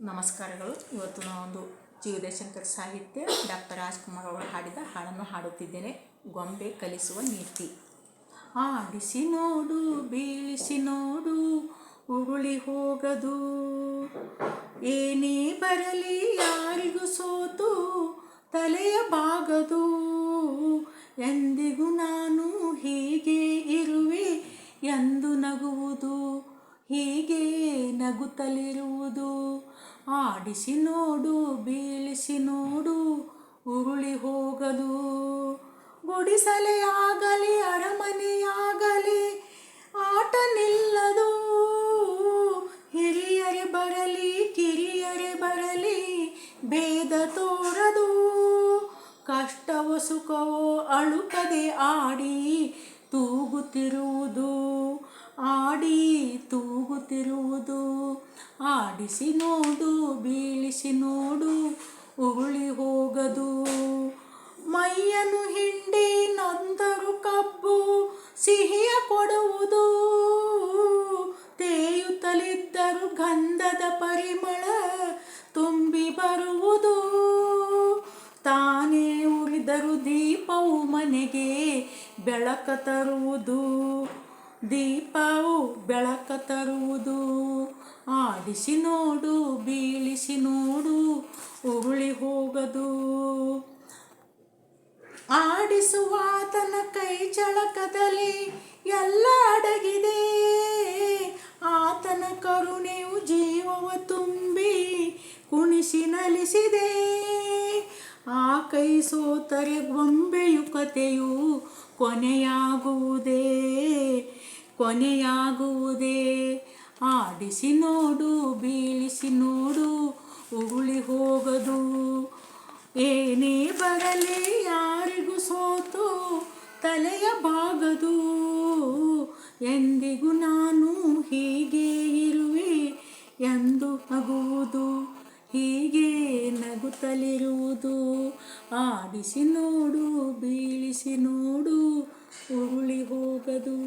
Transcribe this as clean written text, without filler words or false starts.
ನಮಸ್ಕಾರಗಳು. ಇವತ್ತು ನಾನೊಂದು ಜೀವದೇಶಂಕರ್ ಸಾಹಿತ್ಯ ಡಾಕ್ಟರ್ ರಾಜ್ಕುಮಾರ್ ಅವರು ಹಾಡಿದ ಹಾಡನ್ನು ಹಾಡುತ್ತಿದ್ದೇನೆ. ಗೊಂಬೆ ಕಲಿಸುವ ನೀತಿ. ಆಡಿಸಿ ನೋಡು, ಬೀಳಿಸಿ ನೋಡು, ಉರುಳಿ ಹೋಗದು. ಏನೇ ಬರಲಿ ಯಾರಿಗೂ ಸೋತು ತಲೆಯ ಬಾಗದು. ಎಂದಿಗೂ ನಾನು ಹೀಗೆ ಇರುವೆ ಎಂದು ನಗುವುದು, ಹೀಗೆ ನಗುತ್ತಲಿರುವುದು. ಆಡಿಸಿ ನೋಡು, ಬೀಳಿಸಿ ನೋಡು, ಉರುಳಿ ಹೋಗದು. ಗುಡಿಸಲೇ ಆಗಲಿ ಅರಮನೆಯಾಗಲಿ ಆಟ ನಿಲ್ಲದು. ಹಿರಿಯರೇ ಬರಲಿ ಕಿರಿಯರೇ ಬರಲಿ ಭೇದ ತೋರದು. ಕಷ್ಟವೋ ಸುಖವೋ ಅಳುಕದೆ ಆಡಿ ತೂಗುತ್ತಿರುವುದು, ಆಡಿ ತೂಗುತ್ತಿರುವುದು. ಆಡಿಸಿ ನೋಡು, ಬೀಳಿಸಿ ನೋಡು, ಉರುಳಿ ಹೋಗದು. ಮೈಯನ್ನು ಹಿಂಡಿ ನೊಂದರು ಕಬ್ಬು ಸಿಹಿಯ ಕೊಡುವುದು. ತೇಯುತ್ತಲಿದ್ದರು ಗಂಧದ ಪರಿಮಳ ತುಂಬಿ ಬರುವುದು. ತಾನೇ ಉರಿದರು ದೀಪವು ಮನೆಗೆ ಬೆಳಕ ತರುವುದು, ದೀಪವು ಬೆಳಕ ತರುವುದು. ಆಡಿಸಿ ನೋಡು, ಬೀಳಿಸಿ ನೋಡು, ಉರುಳಿ ಹೋಗದು. ಆಡಿಸುವಾತನ ಕೈ ಚಳಕದಲ್ಲಿ ಎಲ್ಲ ಅಡಗಿದೆ. ಆತನ ಕರುಣೆಯು ಜೀವವ ತುಂಬಿ ಕುಣಿಸಿ ನಲಿಸಿದೆ. ಆ ಕೈ ಸೋತರೆ ಗೊಂಬೆಯು ಕಥೆಯು ಕೊನೆಯಾಗುವುದೇ, ಕೊನೆಯಾಗುವುದೇ. ಆಡಿಸಿ ನೋಡು, ಬೀಳಿಸಿ ನೋಡು, ಉರುಳಿ ಹೋಗದು. ಏನೇ ಬರಲಿ ಯಾರಿಗೂ ಸೋತು ತಲೆಯ ಬಾಗದು. ಎಂದಿಗೂ ನಾನು ಹೀಗೆ ಇರುವೆ ಎಂದು ನಗುವುದು, ಹೀಗೆ ನಗುತ್ತಲಿರುವುದು. ಆಡಿಸಿ ನೋಡು, ಬೀಳಿಸಿ ನೋಡು, ಉರುಳಿ ಹೋಗದು.